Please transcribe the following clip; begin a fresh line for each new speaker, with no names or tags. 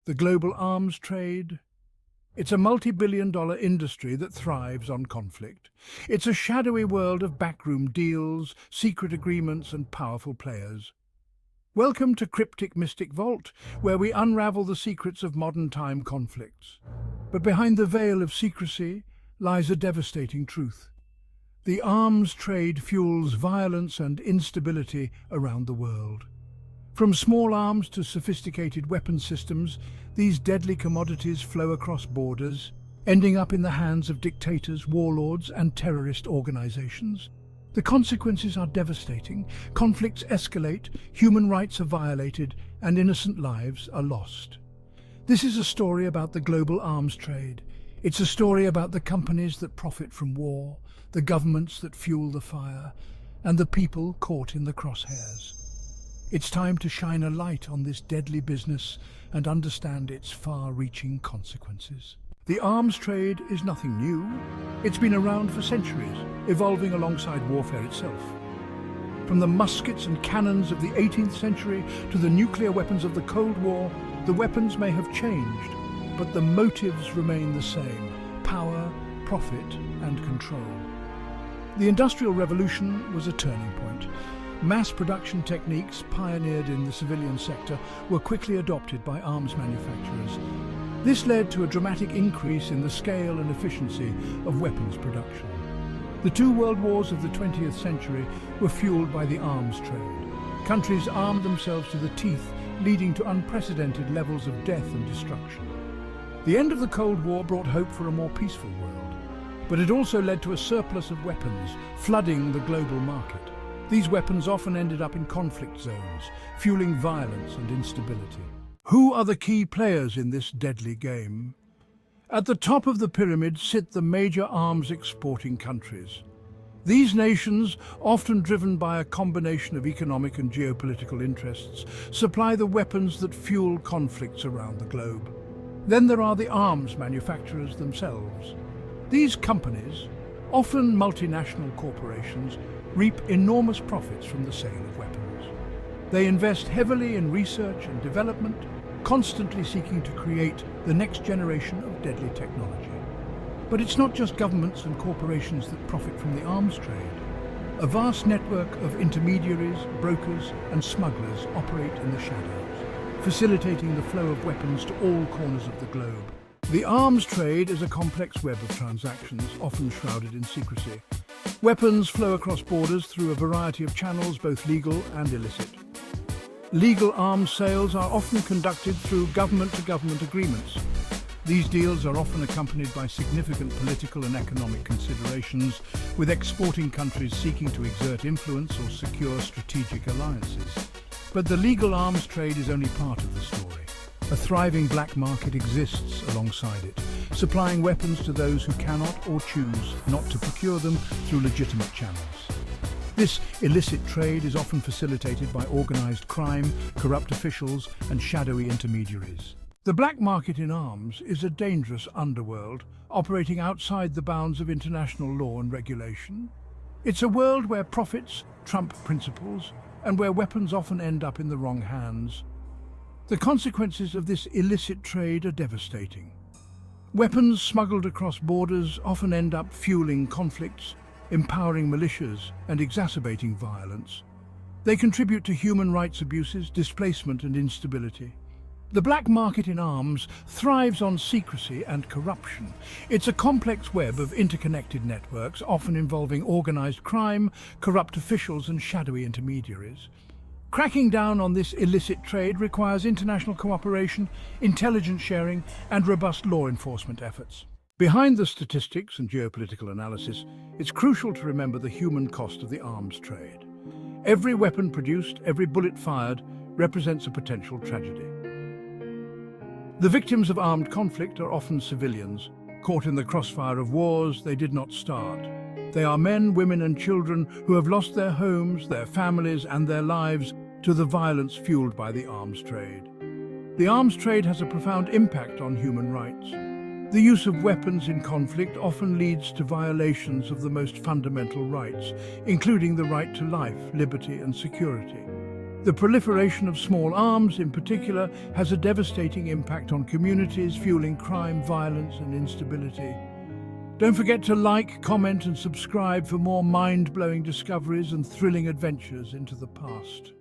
The global arms trade. It's a multi-billion-dollar industry that thrives on conflict. It's a shadowy world of backroom deals, secret agreements, and powerful players. Welcome to Cryptic Mystic Vault, where we unravel the secrets of modern-time conflicts. But behind the veil of secrecy lies a devastating truth. The arms trade fuels violence and instability around the world. From small arms to sophisticated weapon systems, these deadly commodities flow across borders, ending up in the hands of dictators, warlords, and terrorist organizations. The consequences are devastating. Conflicts escalate, human rights are violated, and innocent lives are lost. This is a story about the global arms trade. It's a story about the companies that profit from war, the governments that fuel the fire, and the people caught in the crosshairs. It's time to shine a light on this deadly business and understand its far-reaching consequences. The arms trade is nothing new. It's been around for centuries, evolving alongside warfare itself. From the muskets and cannons of the 18th century to the nuclear weapons of the Cold War, the weapons may have changed, but the motives remain the same: power, profit, and control. The Industrial Revolution was a turning point. Mass production techniques pioneered in the civilian sector were quickly adopted by arms manufacturers. This led to a dramatic increase in the scale and efficiency of weapons production. The two world wars of the 20th century were fueled by the arms trade. Countries armed themselves to the teeth, leading to unprecedented levels of death and destruction. The end of the Cold War brought hope for a more peaceful world, but it also led to a surplus of weapons, flooding the global market. These weapons often ended up in conflict zones, fueling violence and instability. Who are the key players in this deadly game? At the top of the pyramid sit the major arms exporting countries. These nations, often driven by a combination of economic and geopolitical interests, supply the weapons that fuel conflicts around the globe. Then there are the arms manufacturers themselves. These companies, often multinational corporations, reap enormous profits from the sale of weapons. They invest heavily in research and development, constantly seeking to create the next generation of deadly technology. But it's not just governments and corporations that profit from the arms trade. A vast network of intermediaries, brokers, and smugglers operate in the shadows, facilitating the flow of weapons to all corners of the globe. The arms trade is a complex web of transactions, often shrouded in secrecy. Weapons flow across borders through a variety of channels, both legal and illicit. Legal arms sales are often conducted through government-to-government agreements. These deals are often accompanied by significant political and economic considerations, with exporting countries seeking to exert influence or secure strategic alliances. But the legal arms trade is only part of the story. A thriving black market exists alongside it, supplying weapons to those who cannot or choose not to procure them through legitimate channels. This illicit trade is often facilitated by organized crime, corrupt officials, and shadowy intermediaries. The black market in arms is a dangerous underworld operating outside the bounds of international law and regulation. It's a world where profits trump principles and where weapons often end up in the wrong hands. The consequences of this illicit trade are devastating. Weapons smuggled across borders often end up fueling conflicts, empowering militias, and exacerbating violence. They contribute to human rights abuses, displacement, and instability. The black market in arms thrives on secrecy and corruption. It's a complex web of interconnected networks, often involving organized crime, corrupt officials, and shadowy intermediaries. Cracking down on this illicit trade requires international cooperation, intelligence sharing, and robust law enforcement efforts. Behind the statistics and geopolitical analysis, it's crucial to remember the human cost of the arms trade. Every weapon produced, every bullet fired, represents a potential tragedy. The victims of armed conflict are often civilians, caught in the crossfire of wars they did not start. They are men, women, and children who have lost their homes, their families, and their lives to the violence fueled by the arms trade. The arms trade has a profound impact on human rights. The use of weapons in conflict often leads to violations of the most fundamental rights, including the right to life, liberty, and security. The proliferation of small arms, in particular, has a devastating impact on communities, fueling crime, violence, and instability. Don't forget to like, comment, and subscribe for more mind-blowing discoveries and thrilling adventures into the past.